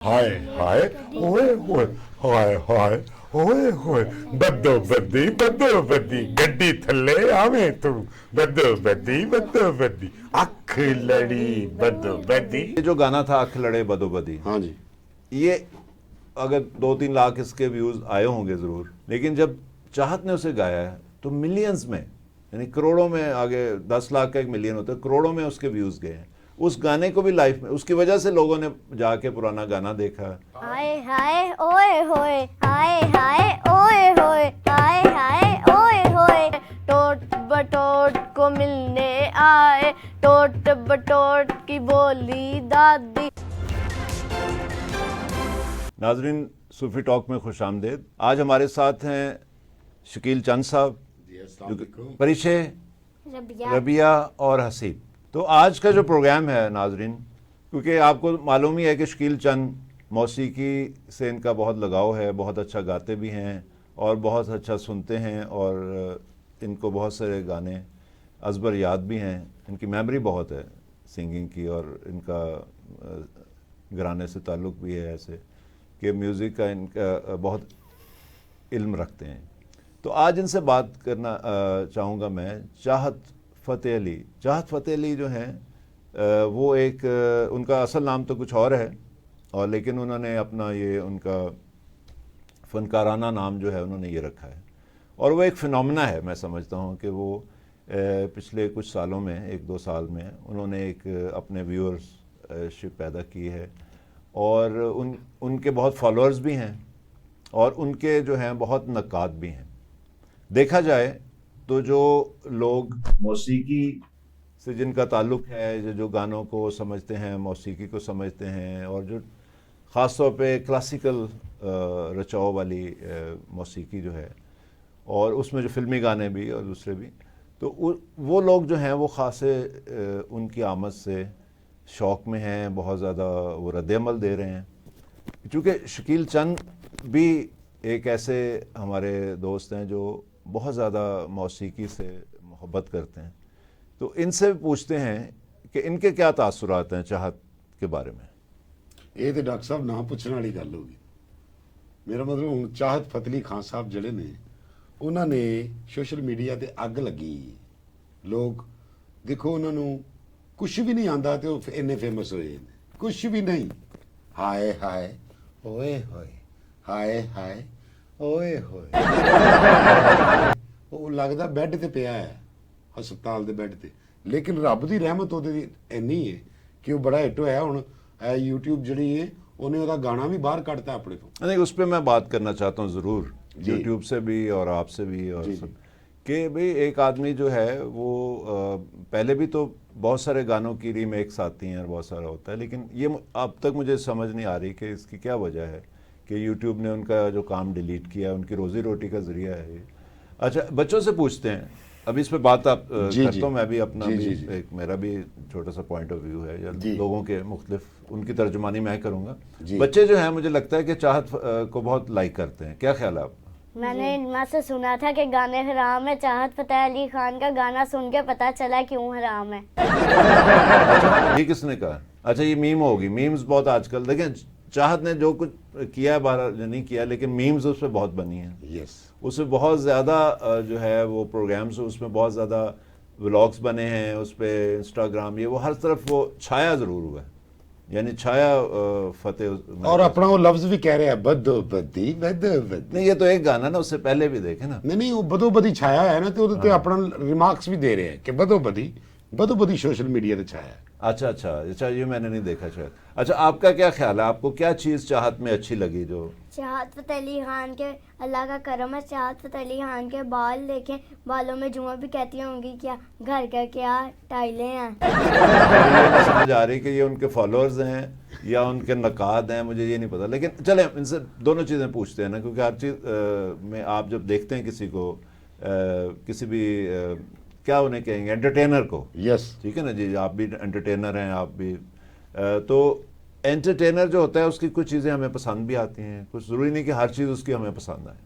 ہائے ہائے ہوئے ہوئے ہائے ہائے ہوئے ہوئے بدو بدی گڈی تھلے آویں تو بدو بدی اکھ لڑی بدو بدی. یہ جو گانا تھا اکھ لڑے بدو بدی، ہاں جی، یہ اگر 2-3 لاکھ اس کے ویوز آئے ہوں گے ضرور، لیکن جب چاہت نے اسے گایا ہے تو ملینز میں، یعنی کروڑوں میں، آگے 10 لاکھ کا 1 ملین ہوتا ہے، کروڑوں میں اس کے ویوز گئے ہیں. اس گانے کو بھی لائف میں، اس کی وجہ سے لوگوں نے جا کے پرانا گانا دیکھا. ہائے ہائے اوئے ہوئے ہائے ہائے اوئے ہوئے ہائے ہائے اوئے ہوئے ٹوٹ بٹوٹ کو ملنے آئے ٹوٹ بٹوٹ کی بولی دادی. ناظرین، صوفی ٹاک میں خوش آمدید. آج ہمارے ساتھ ہیں شکیل چند صاحب، پریشے، ربیہ اور حسیب. تو آج کا جو پروگرام ہے ناظرین، کیونکہ آپ کو معلوم ہی ہے کہ شکیل چند موسیقی سے ان کا بہت لگاؤ ہے، بہت اچھا گاتے بھی ہیں اور بہت اچھا سنتے ہیں، اور ان کو بہت سارے گانے ازبر یاد بھی ہیں. ان کی میموری بہت ہے سنگنگ کی، اور ان کا گھرانے سے تعلق بھی ہے ایسے کہ میوزک کا ان کا بہت علم رکھتے ہیں. تو آج ان سے بات کرنا چاہوں گا میں چاہت فتح علی. چاہت فتح علی جو ہیں وہ ایک، ان کا اصل نام تو کچھ اور ہے، اور لیکن انہوں نے اپنا یہ ان کا فنکارانہ نام جو ہے انہوں نے یہ رکھا ہے. اور وہ ایک فنومنا ہے، میں سمجھتا ہوں کہ وہ پچھلے کچھ سالوں میں، 1-2 سال میں انہوں نے ایک اپنے ویورز شپ پیدا کی ہے، اور ان کے بہت فالوورز بھی ہیں، اور ان کے جو ہیں بہت نقاد بھی ہیں. دیکھا جائے تو جو لوگ موسیقی سے جن کا تعلق ہے، جو گانوں کو سمجھتے ہیں، موسیقی کو سمجھتے ہیں، اور جو خاص طور پہ کلاسیکل رچاؤ والی موسیقی جو ہے، اور اس میں جو فلمی گانے بھی اور دوسرے بھی، تو وہ لوگ جو ہیں وہ خاصے ان کی آمد سے شوق میں ہیں، بہت زیادہ وہ رد عمل دے رہے ہیں. چونکہ شکیل چند بھی ایک ایسے ہمارے دوست ہیں جو بہت زیادہ موسیقی سے محبت کرتے ہیں. تو ان سے پوچھتے ہیں کہ ان کے کیا تاثرات ہیں چاہت کے بارے میں. یہ تو ڈاکٹر صاحب نہ پوچھنے والی گل ہوگی. میرا مطلب ہوں چاہت فتح علی خان صاحب جڑے نے، انہوں نے سوشل میڈیا تے اگ لگی. لوگ دیکھو انہوں نے کچھ بھی نہیں آتا تو اینے فیمس ہوئے، کچھ بھی نہیں. ہائے ہائے اوئے ہوئے ہائے ہائے اوئے ہوئے. وہ لگتا بیڈ تے پیا ہے، ہسپتال دے بیڈ تے، لیکن رب دی رحمت ہوتی اینی ہے کہ وہ بڑا ہٹ ہوا. ہوں یوٹیوب جڑی ہے انہیں وہ گانا بھی باہر کٹتا اپنے تو. نہیں، اس پہ میں بات کرنا چاہتا ہوں ضرور، یوٹیوب سے بھی اور آپ سے بھی، اور سب کہ بھئی ایک آدمی جو ہے وہ پہلے بھی تو بہت سارے گانوں کی ری میکس آتی ہیں اور بہت سارا ہوتا ہے، لیکن یہ اب تک مجھے سمجھ نہیں آ رہی کہ اس کی کیا وجہ ہے کہ یوٹیوب نے ان کا جو کام ڈیلیٹ کیا، ان کی روزی روٹی کا ذریعہ ہے یہ. اچھا، بچوں سے پوچھتے ہیں. ابھی اس پہ بات آپ کرتا ہوں، میں بھی اپنا بھی ایک میرا بھی چھوٹا سا پوائنٹ آف ویو ہے، یا لوگوں کے مختلف ان کی ترجمانی میں کروں گا. بچے جو ہیں مجھے لگتا ہے کہ چاہت کو بہت لائک کرتے ہیں. کیا خیال ہے آپ؟ میں نے ماں سے سنا تھا کہ گانے حرام ہے. چاہت فتح علی خان کا گانا سن کے پتا چلا کیوں حرام ہے. یہ کس نے کہا؟ اچھا، یہ میم ہوگی. میمز بہت آج کل دیکھیں، چاہت نے جو کچھ کیا ہے باہر نہیں کیا، لیکن میمز اس پہ بہت بنی ہیں. یس، اس میں بہت زیادہ جو ہے وہ پروگرامز، اس میں بہت زیادہ ولاگز بنے ہیں، اس پہ انسٹاگرام، یہ وہ ہر طرف وہ چھایا ضرور ہوا ہے، یعنی چھایا فتح. اور اپنا وہ لفظ بھی کہہ رہے ہیں بدو بدی بدو بدی. نہیں، یہ تو ایک گانا نا، اس سے پہلے بھی دیکھے نا. نہیں وہ بدو بدی چھایا ہے نا، تو اپنا ریمارکس بھی دے رہے ہیں کہ بدو بدی سوشل میڈیا تے چھایا ہے. اچھا، یہ میں نے نہیں دیکھا شاید. اچھا، آپ کا کیا خیال ہے؟ آپ کو کیا چیز چاہت میں اچھی لگی؟ جو چاہت فتح علی خان کے، اللہ کا کرم ہے، چاہت فتح علی خان کے بال دیکھیں، بالوں میں جمعہ بھی کہتی ہوں گی کیا گھر کا کیا ٹائلیں ہیں. یہ سمجھ آ رہی کہ یہ ان کے فالوورز ہیں یا ان کے نقاد ہیں، مجھے یہ نہیں پتا. لیکن چلیں ان سے دونوں چیزیں پوچھتے ہیں نا، کیونکہ ہر چیز میں آپ جب دیکھتے ہیں کسی کو، کسی بھی کیا انہیں کہیں گے، انٹرٹینر کو. یس، ٹھیک ہے نا جی، آپ بھی انٹرٹینر ہیں، آپ بھی. تو انٹرٹینر جو ہوتا ہے اس کی کچھ چیزیں ہمیں پسند بھی آتی ہیں، کچھ ضروری نہیں کہ ہر چیز اس کی ہمیں پسند آئے.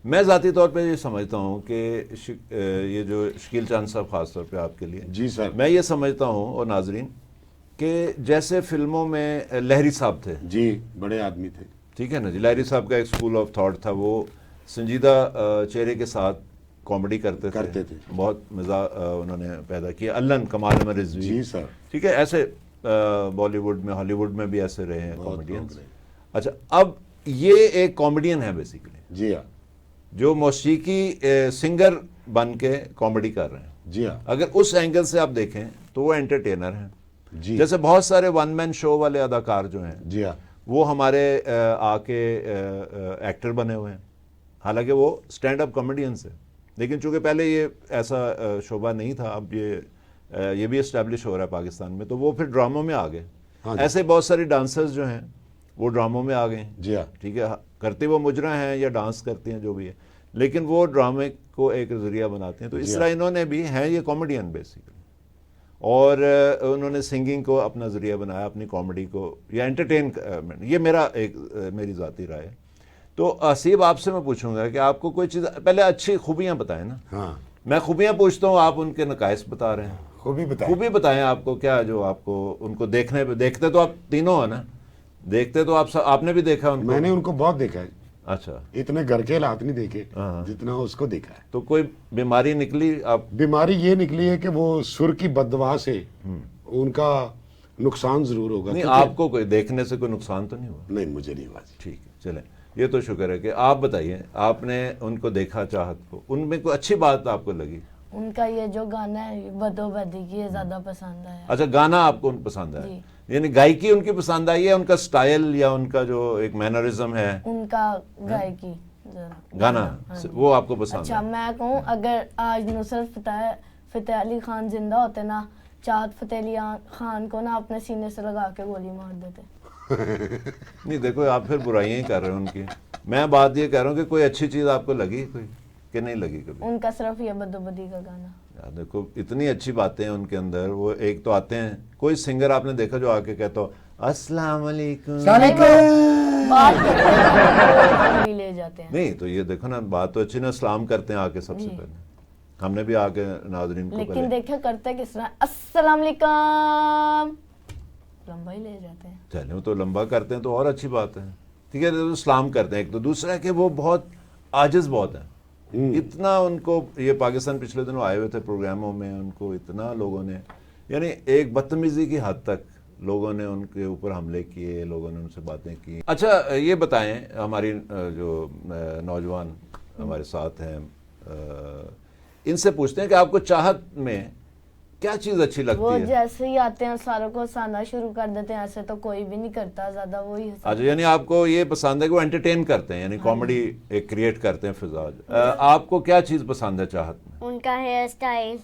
میں ذاتی طور پہ یہ سمجھتا ہوں کہ یہ جو شکیل چند صاحب خاص طور پہ آپ کے لیے، جی سر، میں یہ سمجھتا ہوں، اور ناظرین، کہ جیسے فلموں میں لہری صاحب تھے جی بڑے آدمی تھے. ٹھیک ہے نا جی, لہری صاحب کا ایک اسکول آف تھاٹ تھا, وہ سنجیدہ چہرے کے ساتھ کامیڈی کرتے تھے, بہت مزاح انہوں نے پیدا کیا. علن کمال احمد رضوی جی سر. ٹھیک ہے, ایسے بالی ووڈ میں ہالی ووڈ میں بھی ایسے رہے ہیں کامیڈین. اچھا, اب یہ ایک کامیڈین ہے بیسیکلی, جی ہاں, جو موسیقی سنگر بن کے کامیڈی کر رہے ہیں. جی ہاں, اگر اس اینگل سے آپ دیکھیں تو وہ انٹرٹینر ہیں. جی جیسے بہت سارے ون مین شو والے اداکار جو ہیں جی ہاں, وہ ہمارے آ کے ایکٹر بنے ہوئے ہیں, حالانکہ وہ اسٹینڈ اپ کامیڈینس ہیں. لیکن چونکہ پہلے یہ ایسا شعبہ نہیں تھا, اب یہ بھی اسٹیبلش ہو رہا ہے پاکستان میں, تو وہ پھر ڈراموں میں آ گئے. ایسے بہت ساری ڈانسرز جو ہیں وہ ڈراموں میں آ گئے ہیں. جی ہاں, ٹھیک ہے, کرتے وہ مجرا ہیں یا ڈانس کرتے ہیں جو بھی ہے, لیکن وہ ڈرامے کو ایک ذریعہ بناتے ہیں. تو اس طرح انہوں نے بھی ہیں یہ کامیڈین بیسیکلی, اور انہوں نے سنگنگ کو اپنا ذریعہ بنایا, اپنی کامیڈی کو یا انٹرٹینمنٹ. یہ میری ذاتی رائے ہے. تو حسیب آپ سے میں پوچھوں گا کہ آپ کو کوئی چیز پہلے اچھی خوبیاں بتائیں نا. ہاں, میں خوبیاں پوچھتا ہوں, آپ ان کے نقائص بتا رہے ہیں. خوبی بتائیں آپ کو کیا, جو آپ کو ان کو دیکھتے تو آپ تینوں ہیں نا, دیکھتے تو آپ نے بھی دیکھا ان کو. میں نے ان کو بہت دیکھا ہے. اچھا, اتنے گھر کے حالات نہیں دیکھے جتنا اس کو دیکھا ہے. تو کوئی بیماری نکلی آپ؟ بیماری یہ نکلی ہے کہ وہ سر کی بددعا سے ان کا نقصان ضرور ہوگا. نہیں, آپ کو کوئی دیکھنے سے کوئی نقصان تو نہیں ہوا؟ نہیں, مجھے نہیں ہوا. ٹھیک ہے, چلیں, یہ تو شکر ہے. کہ آپ بتائیے, آپ نے ان کو دیکھا, چاہت کو, ان میں کوئی اچھی بات آپ کو لگی؟ ان کا یہ جو گانا ہے بدو بدی کی, یہ زیادہ پسند آیا. اچھا, گانا آپ کو پسند آیا, یعنی گائیکی ان کی پسند آئی ہے, ان کا سٹائل یا ان کا جو ایک مینرزم ہے, ان کا گائیکی گانا وہ آپ کو پسند؟ اچھا, میں کہوں اگر آج نصرت فتح علی خان زندہ ہوتے نا, چاہت فتح علی خان کو نا اپنے سینے سے لگا کے گولی مار دیتے. نہیں دیکھو, آپ پھر برائیاں ہی کر رہے ہیں ان کی. میں بات یہ کہہ رہا ہوں کہ کوئی اچھی چیز آپ کو لگی کوئی کہ نہیں لگی کبھی؟ ان کا صرف یہ بدو بدی کا گانا. دیکھو اتنی اچھی باتیں ہیں ان کے اندر. وہ ایک تو آتے ہیں, کوئی سنگر آپ نے دیکھا جو آ کے کہتا ہو السلام علیکم لے جاتے ہیں؟ نہیں, تو یہ دیکھو نا, بات تو اچھی نا, سلام کرتے ہیں آ کے سب سے پہلے. ہم نے بھی آ کے ناظرین کو, لیکن دیکھا کرتے کس طرح, السلام علیکم, لمبا ہی لے جاتے ہیں. چلے, وہ تو لمبا کرتے ہیں تو اور اچھی بات ہے. ٹھیک ہے, تو سلام کرتے ہیں ایک. تو دوسرا ہے کہ وہ بہت عاجز بہت ہیں. اتنا ان کو, یہ پاکستان پچھلے دنوں آئے ہوئے تھے پروگراموں میں, ان کو اتنا لوگوں نے, یعنی ایک بدتمیزی کی حد تک لوگوں نے ان کے اوپر حملے کیے, لوگوں نے ان سے باتیں کی. اچھا, یہ بتائیں, ہماری جو نوجوان ہمارے ساتھ ہیں, ان سے پوچھتے ہیں کہ آپ کو چاہت میں کیا چیز اچھی لگتی وہ ہے؟ جیسے ہی آتے ہیں ساروں کو ہنسانا شروع کر دیتے ہیں, ایسے تو کوئی بھی نہیں کرتا زیادہ, وہی ہنساتے. اچھا, یعنی آپ کو یہ پسند ہے کہ وہ انٹرٹین کرتے ہیں, یعنی کامیڈی ایک کریٹ کرتے ہیں فضا. آپ کو کیا چیز پسند ہے چاہت میں؟ ان کا ہیئر سٹائل,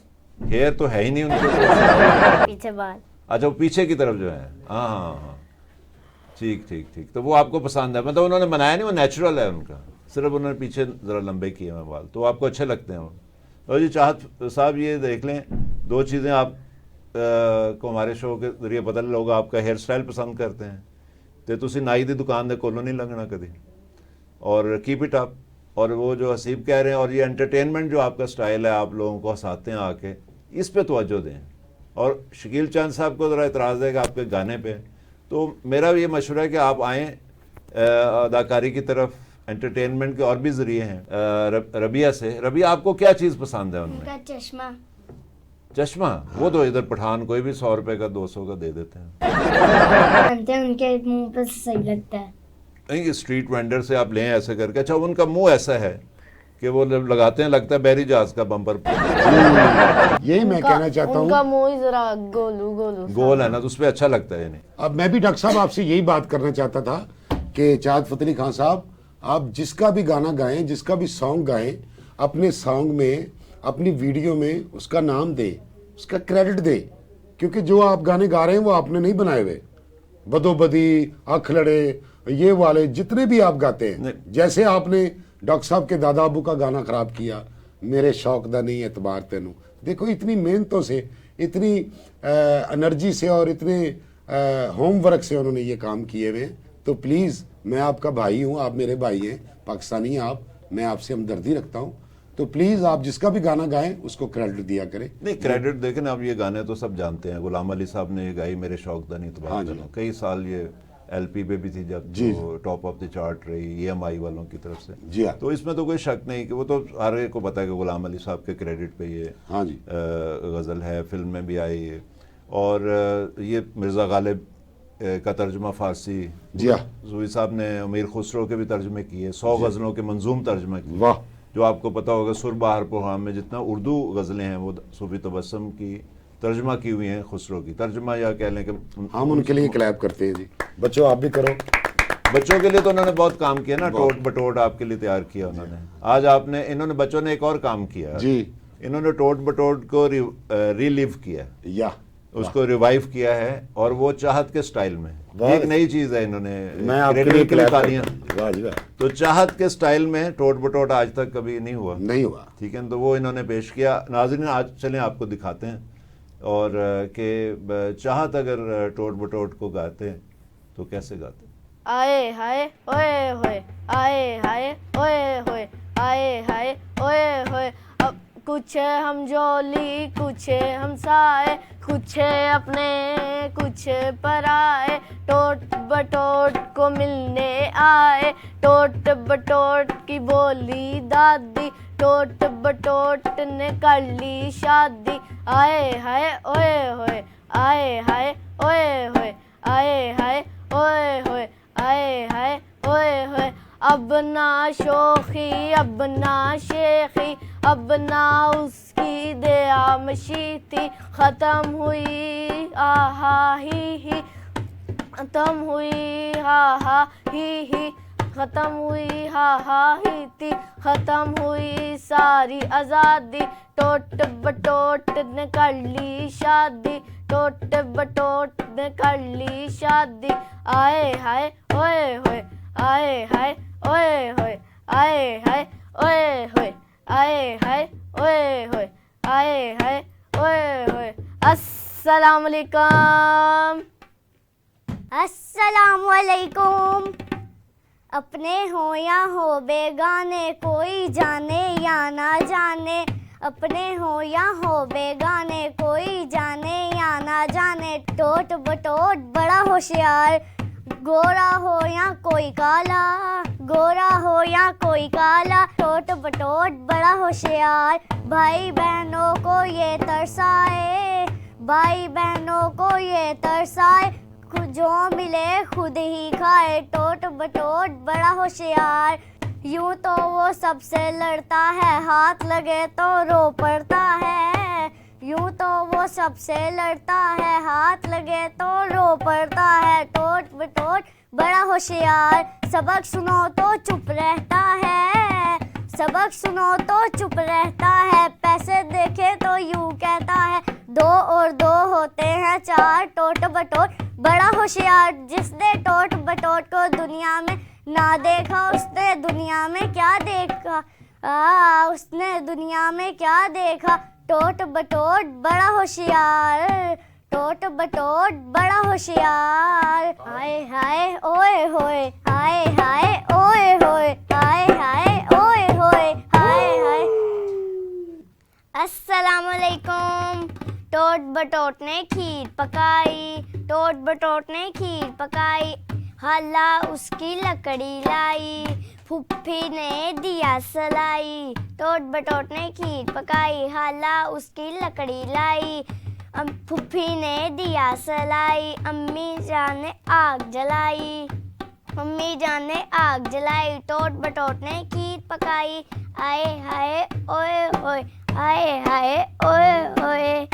ہیئر تو ہے ہی نہیں ان کے. پیچھے بال. اچھا, وہ پیچھے کی طرف جو ہے, ہاں ہاں ہاں, ٹھیک ٹھیک ٹھیک. تو وہ آپ کو پسند ہے, مطلب انہوں نے بنایا نہیں, وہ نیچرل ہے ان کا, صرف انہوں نے پیچھے ذرا لمبے کیے ہیں بال, تو آپ کو اچھے لگتے ہیں وہ. اور جی چاہت صاحب, یہ دیکھ لیں, دو چیزیں آپ کو ہمارے شو کے ذریعے پتہ لوگ آپ کا ہیئر سٹائل پسند کرتے ہیں, تو تسی نائی دی دکان دے کولوں نہیں لنگنا کدی, اور کیپ اٹ اپ. اور وہ جو حسیب کہہ رہے ہیں, اور یہ انٹرٹینمنٹ جو آپ کا سٹائل ہے, آپ لوگوں کو ہنساتے ہیں آ کے, اس پہ توجہ دیں. اور شکیل چاند صاحب کو ذرا اعتراض ہے کہ آپ کے گانے پہ, تو میرا بھی یہ مشورہ ہے کہ آپ آئیں اداکاری کی طرف. انٹرٹینمنٹ کے اور بھی ذریعے ہیں. ربیہ سے, ربیہ آپ کو کیا چیز پسند ہے ان میں؟ ان کا چشمہ. چشمہ, وہ تو ادھر پٹھان کوئی بھی 100 روپے کا 200 کا دے دیتے ہیں. ان کے منہ پہ صحیح لگتا ہے. نہیں, اسٹریٹ وینڈر سے آپ لیں ایسے کر کے. اچھا, ان کا منہ ایسا ہے کہ وہ لگاتے ہیں, لگتا ہے بحری جہاز کا بمپر. یہی میں کہنا چاہتا ہوں, ان کا منہ ہی ذرا گول ہے نا, تو اس پہ اچھا لگتا ہے. یعنی اب میں بھی ڈاکٹر صاحب آپ سے یہی بات کرنا چاہتا تھا کہ چاہت فتح علی خان صاحب, آپ جس کا بھی گانا گائیں, جس کا بھی سانگ گائیں, اپنے سانگ میں, اپنی ویڈیو میں اس کا نام دیں, اس کا کریڈٹ دیں, کیونکہ جو آپ گانے گا رہے ہیں وہ آپ نے نہیں بنائے ہوئے. بدو بدی, آنکھ لڑے, یہ والے جتنے بھی آپ گاتے ہیں, جیسے آپ نے ڈاکٹر صاحب کے دادا ابو کا گانا خراب کیا, میرے شوق دا نہیں اعتبار تینوں. دیکھو اتنی محنتوں سے, اتنی انرجی سے اور اتنے ہوم ورک سے انہوں نے یہ کام کیے ہوئے. تو پلیز, میں آپ کا بھائی ہوں, آپ میرے بھائی ہیں, پاکستانی ہیں آپ, میں آپ سے ہمدردی رکھتا ہوں. تو پلیز آپ جس کا بھی گانا گائیں اس کو کریڈٹ دیا کریں. نہیں کریڈٹ دیکھیں نا، اب یہ گانے تو سب جانتے ہیں. غلام علی صاحب نے یہ گائی میرے شوق دنی تو بات کروں، کئی سال یہ ایل پی پہ بھی تھی جب وہ ٹاپ آف دی چارٹ رہی ای ایم آئی والوں کی طرف سے. جی ہاں. تو اس میں تو کوئی شک نہیں کہ وہ تو ہر ایک کو پتا ہے کہ غلام علی صاحب کے کریڈٹ پہ یہ ہاں جی غزل ہے، فلم میں بھی آئی ہے. اور یہ مرزا غالب کا ترجمہ فارسی، جی ہاں زوئی صاحب نے امیر خسرو کے بھی ترجمے کیے، 100 غزلوں کے منظوم ترجمے کیے. واہ. جو آپ کو پتا ہوگا سر بہار پروگرام میں جتنا اردو غزلیں ہیں وہ صوفی تبسم کی ترجمہ کی ہوئی ہیں، خسرو کی ترجمہ، یا کہہ لیں کہ ہم ان کے لیے کلیپ کرتے ہیں. جی بچوں آپ بھی کرو. بچوں کے لیے تو انہوں نے بہت کام کیا نا، ٹوٹ بٹوٹ آپ کے لیے تیار کیا انہوں نے. آج آپ نے انہوں نے بچوں نے ایک اور کام کیا جی، انہوں نے ٹوٹ بٹوٹ کو ری لیو کیا، یا اس کو ریوائیو کیا ہے، اور وہ چاہت کے سٹائل میں. ایک نئی چیز ہے انہوں نے، میں آپ کے لیے کلیپ کہانیاں. واہ جی واہ. تو چاہت کے سٹائل میں ٹوٹ بٹوٹ آج تک کبھی نہیں ہوا. نہیں ہوا. ٹھیک ہے، تو وہ انہوں نے پیش کیا. ناظرین آج چلیں آپ کو دکھاتے ہیں اور کہ چاہت اگر ٹوٹ بٹوٹ کو گاتے ہیں تو کیسے گاتے ہیں. آئے ہائے اوئے ہوئے، آئے ہائے اوئے ہوئے، آئے ہائے اوئے ہوئے. اب کچھ ہم جولی کچھ ہم سائے، کچھ اپنے کچھ پرائے، ٹوٹ بٹوٹ کو ملنے آئے، ٹوٹ بٹوٹ کی بولی دادی، ٹوٹ بٹوٹ نے کر لی شادی. آئے ہائے اوئے ہوئے، آئے ہائے اوئے ہوئے، آئے ہائے اوئے ہوئے، آئے ہائے اوئے ہوئے. اب نہ شوخی اب نہ شیخی، اب نہ اس کی دیا مشیتی، ختم ہوئی آہا ہی، ختم ہوئی ہا ہا ہی، ختم ہوئی ہا ہا ہی تھی، ختم ہوئی ساری آزادی، ٹوٹ بٹوٹ نے کر لی شادی، ٹوٹ بٹوٹ نے کر لی شادی. آئے ہائے اوئے ہوئے، آئے ہائے اوئے ہوئے، آئے ہائے اوئے ہوئے، آئے ہائے اوئے ہوئے، آئے ہائے اوئے ہوئے. السلام علیکم. السلام علیکم. اپنے ہو یا ہو بیگانے، کوئی جانے یا نہ جانے، اپنے ہو یا ہو بیگانے، کوئی جانے یا نہ جانے، ٹوٹ بٹوٹ بڑا ہوشیار، گورا ہو یا کوئی کالا، گورا ہو یا کوئی کالا، ٹوٹ بٹوٹ بڑا ہوشیار. بھائی بہنوں کو یہ ترسائے، بھائی بہنوں کو یہ ترسائے، جو ملے خود ہی کھائے، ٹوٹ بٹوٹ بڑا ہوشیار. یوں تو وہ سب سے لڑتا ہے، ہاتھ لگے تو رو پڑتا ہے، یوں تو وہ سب سے لڑتا ہے، ہاتھ لگے تو رو پڑتا ہے، ٹوٹ بٹوٹ بڑا ہوشیار. سبق سنو تو چپ رہتا ہے، سبق سنو تو چپ رہتا ہے، پیسے دیکھے تو یوں کہتا ہے، 2 اور 2 ہوتے ہیں 4، ٹوٹ بٹوٹ بڑا ہوشیار. جس نے ٹوٹ بٹوٹ کو دنیا میں نہ دیکھا، اس نے دنیا میں کیا دیکھا، اس نے دنیا میں کیا دیکھا، ٹوٹ بٹوٹ بڑا ہوشیار، ٹوٹ بٹوٹ بڑا ہوشیار. ہائے ہائے اوئے ہوئے، ہائے ہائے اوئے ہوئے، ہائے ہائے اوئے ہوئے، ہائے ہائے. السلام علیکم. ٹوٹ بٹوٹ نے کھیر پکائی، ٹوٹ بٹوٹ نے کھیر پکائی، خالہ اس کی لکڑی لائی، پھپھی نے دیا سلائی، ٹوٹ بٹوٹ نے کھیر پکائی، خالہ اس کی لکڑی لائی، پھپھی نے دیا سلائی، امی جان نے آگ جلائی، امی جان نے آگ جلائی، ٹوٹ بٹوٹ نے کھیر پکائی. آئے ہائے اوئے ہوئے، آئے ہائے اوئے ہوئے،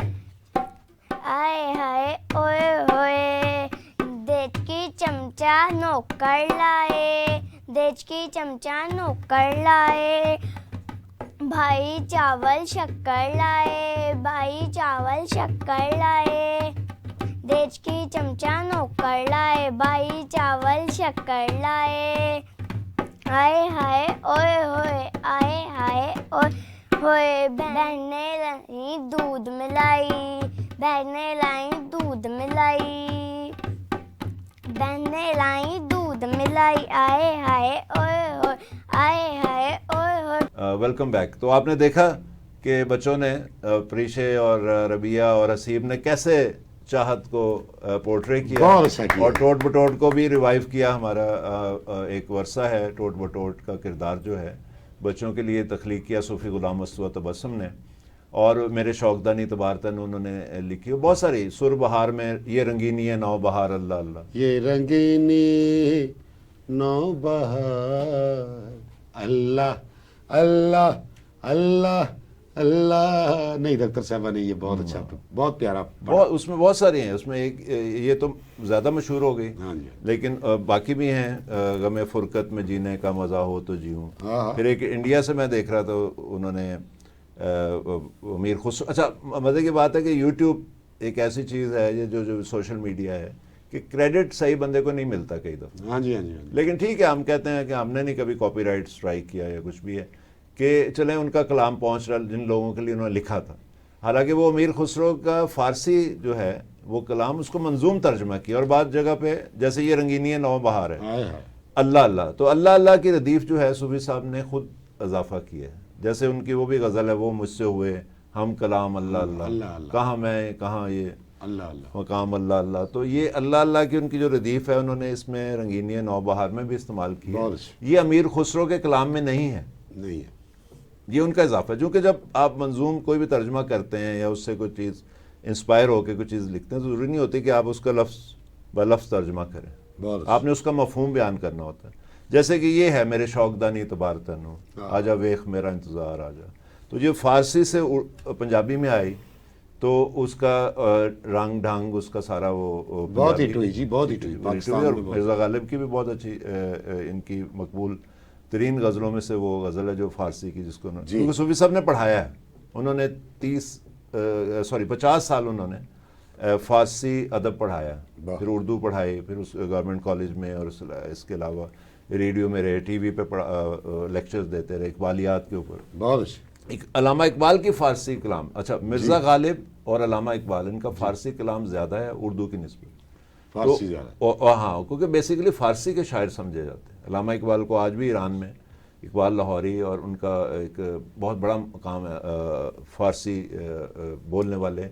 آئے ہائے اوئے ہوئے. دیچ کی چمچہ نوکر لائے، دیچ کی چمچہ نوکر لائے، بھائی چاول شکر لائے، بھائی چاول شکر لائے، دیچ کی چمچہ نوکر لائے، بھائی چاول شکر لائے. آئے ہائے اوئے ہوئے، آئے ہائے اوئے ہوئے. بہن نے لائی دودھ ملائی، بہن نے لائی دودھ ملائی، بہن نے لائی دودھ ملائی. آئے ہائے اوئے ہوئے، آئے ہائے اوئے ہوئے. Welcome back. تو آپ نے دیکھا کہ بچوں نے پریشے اور ربیہ اور حسیب نے کیسے چاہت کو پورٹرے کیا, بہت اچھا کیا. اور ٹوٹ بٹوٹ کو بھی ریوائیو کیا. ہمارا ایک ورثہ ہے ٹوٹ بٹوٹ کا کردار جو ہے بچوں کے لیے تخلیق کیا صوفی غلام مصطفیٰ تبسم نے, اور میرے شوقدانی تبارتن انہوں نے لکھی. بہت ساری سر بہار میں یہ رنگینی ہے نو بہار اللہ اللہ, یہ رنگینی نو بہار اللہ اللہ اللہ اللہ. نہیں ڈاکٹر صاحبہ نے یہ بہت اچھا, بہت پیارا بہت, اس میں بہت ساری ہیں. اس میں ایک یہ تو زیادہ مشہور ہو گئی, ہاں جی. لیکن باقی بھی ہیں. غم فرقت میں جینے کا مزہ ہو تو جیوں. ہاں. پھر ایک انڈیا سے میں دیکھ رہا تھا, انہوں نے امیر خسرو. اچھا مزے کی بات ہے کہ یوٹیوب ایک ایسی چیز ہے یہ جو سوشل میڈیا ہے کہ کریڈٹ صحیح بندے کو نہیں ملتا کئی دفعہ. ہاں جی ہاں جی. لیکن ٹھیک ہے, ہم کہتے ہیں کہ ہم نے نہیں کبھی کاپی رائٹ اسٹرائک کیا یا کچھ بھی ہے, کہ چلیں ان کا کلام پہنچ رہا جن لوگوں کے لیے انہوں نے لکھا تھا. حالانکہ وہ امیر خسرو کا فارسی جو ہے وہ کلام اس کو منظوم ترجمہ کیا, اور بعض جگہ پہ جیسے یہ رنگینی ہے نو بہار ہے اللہ اللہ, تو اللہ اللہ کی ردیف جو ہے صوفی صاحب نے خود اضافہ کیا ہے. جیسے ان کی وہ بھی غزل ہے, وہ مجھ سے ہوئے ہم کلام اللہ اللہ, کہاں میں کہاں یہ اللہ اللہ مقام اللہ اللہ. تو یہ اللہ اللہ کی ان کی جو ردیف ہے انہوں نے اس میں رنگینی نو بہار میں بھی استعمال کی ہے. یہ امیر خسرو کے کلام میں نہیں ہے, نہیں ہے, یہ ان کا اضافہ ہے. چونکہ جب آپ منظوم کوئی بھی ترجمہ کرتے ہیں یا اس سے کوئی چیز انسپائر ہو کے کوئی چیز لکھتے ہیں, تو ضروری نہیں ہوتی کہ آپ اس کا لفظ بلفظ ترجمہ کریں, آپ نے اس کا مفہوم بیان کرنا ہوتا ہے. جیسے کہ یہ ہے میرے شوقدانی تبارتن ہو آجا ویخ میرا انتظار آجا, تو یہ فارسی سے پنجابی میں آئی تو اس کا رنگ ڈھنگ اس کا سارا وہ بہت ہٹ ہوئی جی, بہت ہٹ ہوئی. اور مرزا غالب کی بھی بہت اچھی ان کی مقبول ترین غزلوں میں سے وہ غزل ہے جو فارسی کی, جس کو کیونکہ صوفی صاحب نے پڑھایا ہے. انہوں نے 50 سال انہوں نے فارسی ادب پڑھایا, پھر اردو پڑھائی, پھر اس گورنمنٹ کالج میں, اور اس کے علاوہ ریڈیو میں رہے, ٹی وی پہ لیکچرز دیتے رہے اقبالیات کے اوپر. بہت اچھا. علامہ اقبال کی فارسی کلام, اچھا مرزا غالب اور علامہ اقبال ان کا فارسی کلام زیادہ ہے اردو کی نسبت, فارسی زیادہ. ہاں, کیونکہ بیسیکلی فارسی کے شاعر سمجھے جاتے ہیں. علامہ اقبال کو آج بھی ایران میں اقبال لاہوری اور ان کا ایک بہت بڑا مقام ہے فارسی بولنے والے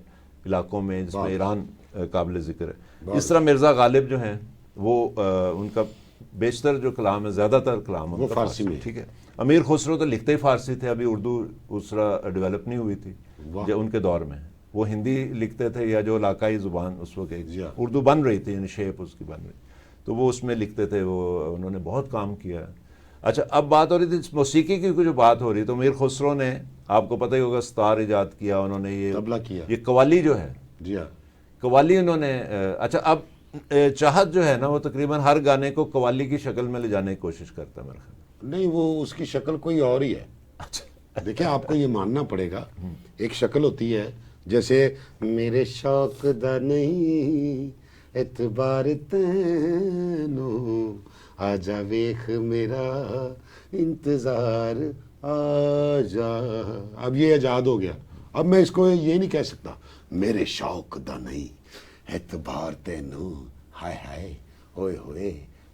علاقوں میں, جس میں ایران قابل ذکر ہے. اس طرح مرزا غالب جو ہیں وہ ان کا بیشتر جو کلام ہے, زیادہ تر کلام وہ فارسی میں. ٹھیک ہے. امیر خسرو تو لکھتے ہی فارسی تھے, ابھی اردو اس طرح ڈیولپ نہیں ہوئی تھی جو ان کے دور میں. وہ ہندی لکھتے تھے یا جو علاقائی زبان اس وقت اردو بن رہی تھی, یعنی شیپ اس کی بن رہی, تو وہ اس میں لکھتے تھے. وہ انہوں نے بہت کام کیا. اچھا اب بات ہو رہی تھی موسیقی کی, جو بات ہو رہی تو امیر خسرو نے, آپ کو پتہ ہی ہوگا, ستار ایجاد کیا انہوں نے. یہ قوالی جو ہے, جی ہاں, قوالی انہوں نے. اچھا اب چاہت جو ہے نا وہ تقریباً ہر گانے کو قوالی کی شکل میں لے جانے کی کوشش کرتا ہے میرے خیال. نہیں, وہ اس کی شکل کوئی اور ہی ہے. دیکھیں آپ کو یہ ماننا پڑے گا, ایک شکل ہوتی ہے جیسے میرے شوق دا نہیں اعتبار تینو آجا ویخ میرا انتظار آجا. اب یہ ایجاد ہو گیا. اب میں اس کو یہ نہیں کہہ سکتا میرے شوق دا نہیں اعتبار تینو ہائے ہائے ہوئے ہوئے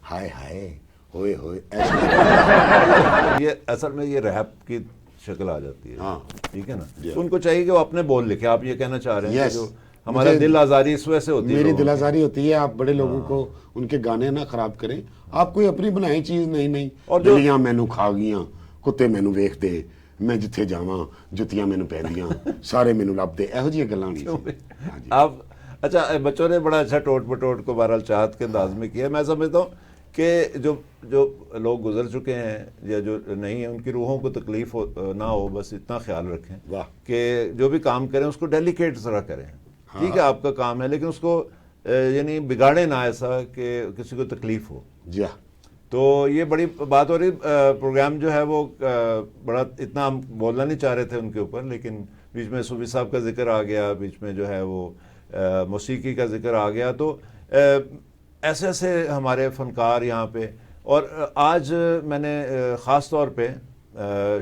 ہائے ہائے ہوئے ہوئے. یہ اصل میں یہ ریپ کی شکل آ جاتی ہے. ہاں ٹھیک ہے نا. ان کو چاہیے کہ وہ اپنے بول لکھے. آپ یہ کہنا چاہ رہے ہیں کہ جو ہمارا دل آزاری اس وجہ سے ہوتی ہے, میری دل آزاری ہوتی ہے. آپ بڑے لوگوں کو ان کے گانے نہ خراب کریں. آپ کوئی اپنی بنائی چیز نہیں. اور دلیاں مینو کھا گیاں کتے مینو ویخ دے, میں جتھے جاواں جتیاں مینو پہندیاں سارے مینو لب دے, ایہو جی گلاں نہیں. آپ اچھا بچوں نے بڑا اچھا ٹوٹ بٹوٹ کو بہرحال چاہت کے انداز میں کیا. میں سمجھتا ہوں کہ جو لوگ گزر چکے ہیں یا جو نہیں ہیں ان کی روحوں کو تکلیف نہ ہو, بس اتنا خیال رکھیں کہ جو بھی کام کریں اس کو ڈیلیکیٹ ذرا کریں. ٹھیک ہے آپ کا کام ہے, لیکن اس کو یعنی بگاڑے نہ ایسا کہ کسی کو تکلیف ہو. جی ہاں. تو یہ بڑی بات ہو رہی. پروگرام جو ہے وہ بڑا اتنا ہم بولنا نہیں چاہ رہے تھے ان کے اوپر, لیکن بیچ میں صوفی صاحب کا ذکر آ گیا, بیچ میں جو ہے وہ موسیقی کا ذکر آ گیا. تو ایسے ایسے ہمارے فنکار یہاں پہ. اور آج میں نے خاص طور پہ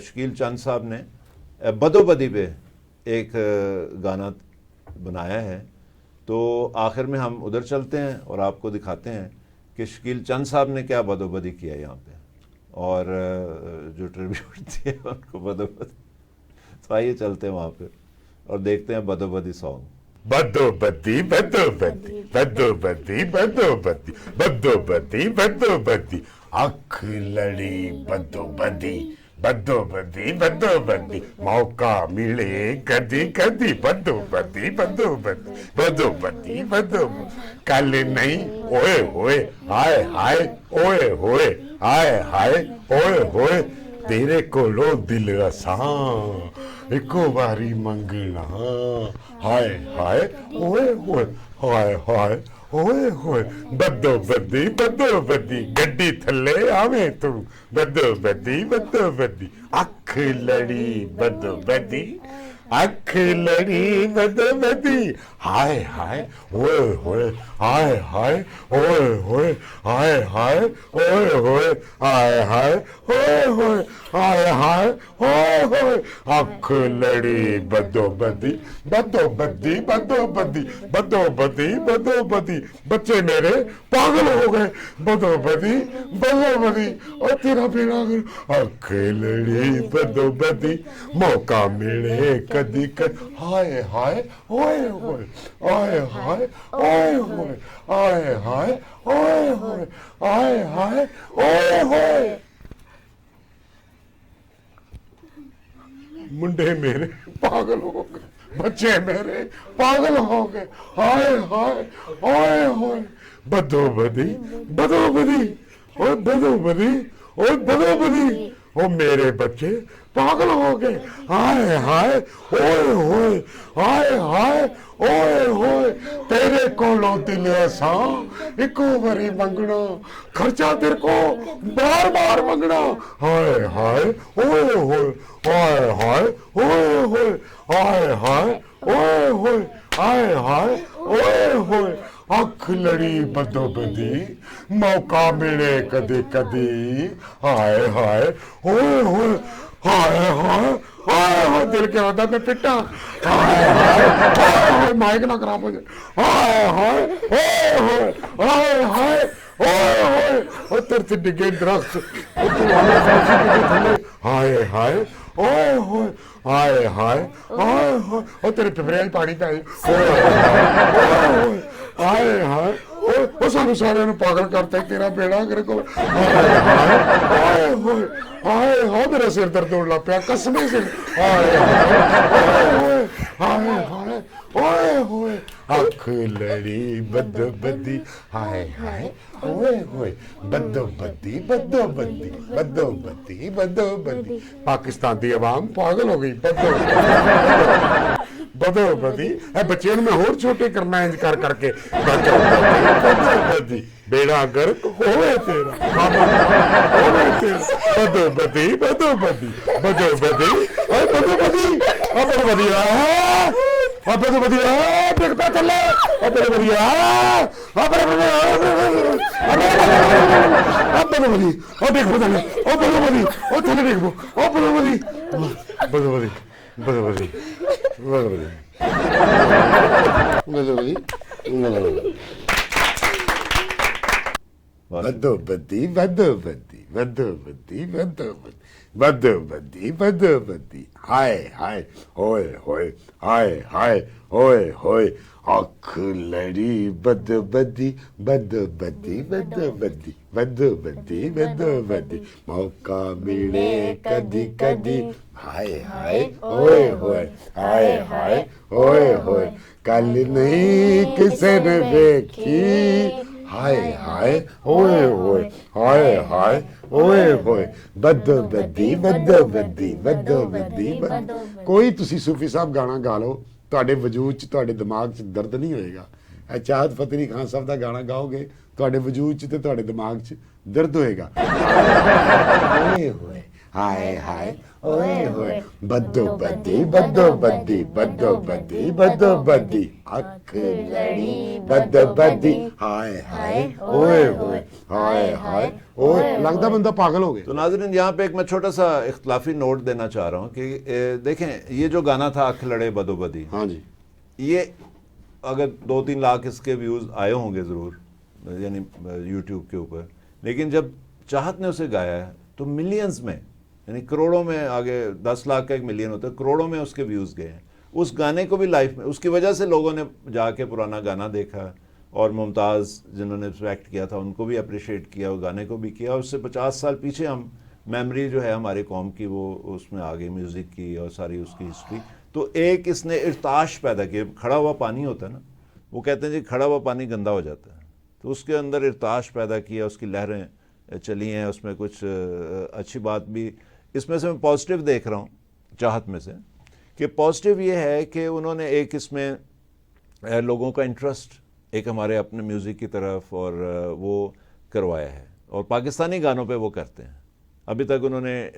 شکیل چند صاحب نے بدو بدی پہ ایک گانا بنایا ہے, تو آخر میں ہم ادھر چلتے ہیں اور آپ کو دکھاتے ہیں کہ شکیل چند صاحب نے کیا بدو بدی کیا یہاں پہ, اور جو ٹریبیوٹ دیا ان کو بدو بدی. تو آئیے چلتے ہیں وہاں پہ اور دیکھتے ہیں بدو بدی سانگ. بدو بدی بدو بدی بدو بدی بدو بدی بدو بدی بدو بدی اکھ لڑی بدو بدی بدو بدی بدو بدی موقع ملے کدی کدی بدو بدی بدو بدی بدو بدی بدو کل نہیں اوئے ہوئے ہائے ہائے اوئے ہوئے ہائے ہائے اوئے ہوئے تیرے کولو دل آسان ایکو باری منگنا ہائے ہائے اوئے ہوئے ہائے ہائے اوئے ہوئے بدو بدی گڈی تھلے آویں تو بدو بدی اکھ لڑی بدو بدی اکھ لڑی بدو بدی ہائے ہائے اوئے ہوئے ہائے ہائے اوئے ہوئے ہائے ہائے اوئے ہوئے ہائے ہائے اوئے ہوئے ہائے ہائے اوئے ہوئے اکھ لڑی بدو بدی بدو بدی بدو بدی بدو بدی بدو بدی بچے میرے پاگل ہو گئے بدو بدی اور تیرا بیڑا اکھ لڑی بدو بدی موقع ملے کدی کدی ہائے ہائے اوئے ہوئے ہائے ہائے اوئے ہوئے ہائے ہائے اوئے ہوئے ہائے ہائے اوئے ہوئے منڈے میرے پاگل ہو گئے بچے میرے پاگل ہو گئے ہائے ہائے اوئے ہوئے بدو بدی اور بدو بدی وہ میرے بچے پاگل ہو گئے ہائے ہائے اوئے ہوئے ہائے ہائے اوئے ہوئے تیرے کولوں دل آسان ایکو باری منگنا خرچہ تیرے کو بار بار منگنا ہائے ہائے اوئے ہوئے ہائے ہائے اوئے ہوئے ہائے ہائے اوئے ہوئے ہائے ہائے اوئے ہوئے اکھ لڑی بدو بدی موقع ملے کدی کدی ہائے ہائے اوئے ہوئے ہائے ہائے ہائے ہائے دل کیا ہوتا میں پٹا ہائے ہائے مائک نہ خراب ہو جائے ہائے ہائے اوئے ہوئے ہائے ہائے اوئے ہوئے اور تیرے سے ڈگے درخت ہائے ہائے اوئے ہوئے ہائے ہائے ہائے ہائے اور تیرے پھپھڑے پانی پہ ہائے ہائے وہ سانو سارے پاگل کرتا ہے تیرا بیڑا میرے کو ہائے ہوئے ہائے ہائے میرا سر درد ہونے لگ پیا قسمیں سے ہائے ہائے ہائے ہائے اوئے ہوئے اکھ لڑی بدو بدی ہائے ہائے اوئے ہوئے بدو بدی بدو بدی بدو بدی بدو بدی پاکستان دی عوام پاگل ہو گئی بدو بدی اے بچے میں ہور چھوٹے کرنا انج کر کر کے بدو بدی بیڑا گرک ہوئے تیرا ہوئے تیرا بدو بدی بدو بدی بدو بدی اے بدو بدی بدو بدی بدو بدی دیکھتا چلے بدو بدی بدو بدی دیکھ بدو بدو بدی چلے دیکھ بدو بدی بدو بدی بدو بدی بدو بدی بدو بدی بدو بدی بدو بدو بدی بدو بدی ہائے ہائے ہوئے ہوئے ہائے ہائے ہوئے ہوئے اکھ لڑی بدو بدی بدو بدی بدو بدی بدو بدی بدو بدی موقع ملے کدی کدی ہائے ہائے ہوئے ہوئے ہائے ہائے ہوئے ہوئے کل نہیں کسی نے دیکھی ہائے ہائے ہوئے ہوئے ہائے ہائے ہوئے ہوئے بدو بدی بدو بدی بدو بدی کوئی تسی صوفی صاحب گانا گا لو تواڈے وجود چ تواڈے دماغ چ درد نہیں ہوئے گا اے چاہت فتح علی خان صاحب دا گانا گاؤ گے تواڈے وجود چ تے تواڈے دماغ چ درد ہوئے گا ہوئے ہوئے ہائے ہائے اوئے ہوئے بدو بدی بدو بدی بدو بدی بدو بدی اکھ لڑی بدو بدی ہائے ہائے اوئے ہوئے ہائے ہائے اوئے لگتا بندہ پاگل ہو گیا. تو ناظرین یہاں پہ ایک میں چھوٹا سا اختلافی نوٹ دینا چاہ رہا ہوں کہ دیکھیں یہ جو گانا تھا اکھ لڑے بدو بدی ہاں جی یہ اگر 2-3 لاکھ اس کے ویوز آئے ہوں گے ضرور یعنی یوٹیوب کے اوپر لیکن جب چاہت نے اسے گایا ہے تو ملینز میں یعنی کروڑوں میں, آگے 10 لاکھ کا 1 ملین ہوتا ہے, کروڑوں میں اس کے ویوز گئے ہیں. اس گانے کو بھی لائف میں, اس کی وجہ سے لوگوں نے جا کے پرانا گانا دیکھا, اور ممتاز جنہوں نے ایکٹ کیا تھا ان کو بھی اپریشیٹ کیا, اور گانے کو بھی کیا. اس سے 50 سال پیچھے ہم میموری جو ہے ہماری قوم کی وہ اس میں آ گئی, میوزک کی اور ساری اس کی ہسٹری. تو ایک اس نے ارتعاش پیدا کیا. کھڑا ہوا پانی ہوتا ہے نا, وہ کہتے ہیں جی کھڑا ہوا پانی گندا ہو جاتا ہے, تو اس کے اندر ارتعاش پیدا کیا, اس کی لہریں چلی ہیں, اس میں کچھ اچھی بات بھی اس میں سے میں پازیٹیو دیکھ رہا ہوں چاہت میں سے, کہ پازیٹیو یہ ہے کہ انہوں نے ایک اس میں لوگوں کا انٹرسٹ ایک ہمارے اپنے میوزک کی طرف اور وہ کروایا ہے, اور پاکستانی گانوں پہ وہ کرتے ہیں. ابھی تک انہوں نے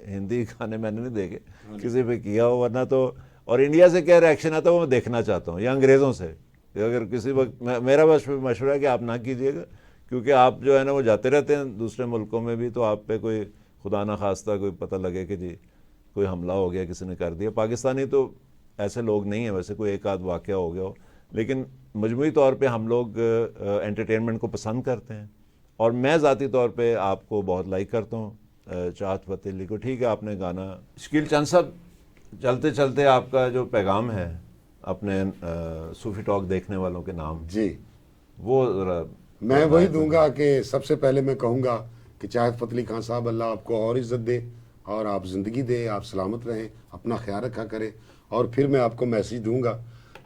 ہندی گانے میں نے نہیں دیکھے کسی پہ کیا ہو, ورنہ تو, اور انڈیا سے کیا ریئیکشن آتا ہے وہ میں دیکھنا چاہتا ہوں, یا انگریزوں سے. اگر کسی وقت میرا بس مشورہ ہے کہ آپ نہ کیجیے گا, کیونکہ آپ جو ہے نا وہ جاتے رہتے ہیں دوسرے ملکوں میں بھی, تو آپ پہ کوئی خدا نہ خواستہ کوئی پتہ لگے کہ جی کوئی حملہ ہو گیا, کسی نے کر دیا. پاکستانی تو ایسے لوگ نہیں ہیں, ویسے کوئی ایک آدھ واقعہ ہو گیا ہو, لیکن مجموعی طور پہ ہم لوگ انٹرٹینمنٹ کو پسند کرتے ہیں. اور میں ذاتی طور پہ آپ کو بہت لائک کرتا ہوں, چاہت فتح علی کو. ٹھیک ہے, آپ نے گانا. شکیل چند صاحب, چلتے چلتے آپ کا جو پیغام ہے اپنے صوفی ٹاک دیکھنے والوں کے نام, جی وہ ذرا. میں وہی دوں گا کہ سب سے پہلے میں کہوں گا کہ چاہت فتح علی خان صاحب اللہ آپ کو اور عزت دے, اور آپ زندگی دے, آپ سلامت رہیں, اپنا خیال رکھا کریں. اور پھر میں آپ کو میسیج دوں گا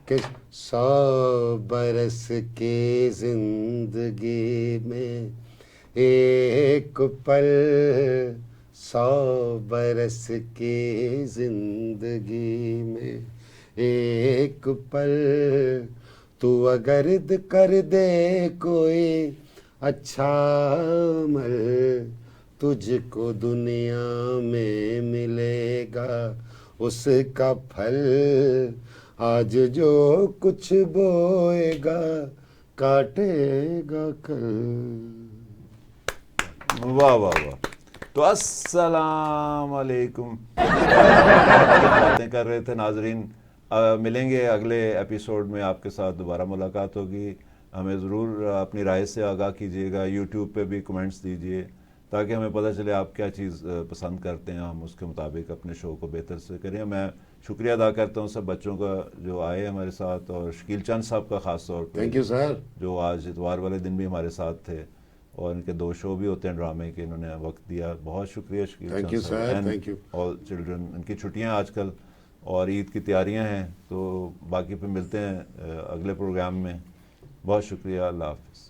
کہ 100 برس کی زندگی میں ایک پل, 100 برس کی زندگی میں ایک پل, تو اگر کر دے کوئی اچھا عمل, تجھ کو دنیا میں ملے گا اس کا پھل. آج جو کچھ بوئے گا کاٹے گا کل. واہ واہ واہ. تو السلام علیکم. باتیں کر رہے تھے ناظرین, ملیں گے اگلے ایپیسوڈ میں, آپ کے ساتھ دوبارہ ملاقات ہوگی. ہمیں ضرور اپنی رائے سے آگاہ کیجیے گا, یوٹیوب پہ بھی کمنٹس دیجیے تاکہ ہمیں پتہ چلے آپ کیا چیز پسند کرتے ہیں, ہم اس کے مطابق اپنے شو کو بہتر سے کریں. میں شکریہ ادا کرتا ہوں سب بچوں کا جو آئے ہمارے ساتھ, اور شکیل چند صاحب کا خاص طور پہ, تھینک یو سر, جو آج اتوار والے دن بھی ہمارے ساتھ تھے, اور ان کے 2 شو بھی ہوتے ہیں ڈرامے کے, انہوں نے وقت دیا. بہت شکریہ Shakeel thank you sir, thank you. All children. ان کی چھٹیاں آج کل اور عید کی تیاریاں ہیں, تو باقی پہ ملتے ہیں اگلے پروگرام میں. بہت شکریہ, اللہ حافظ.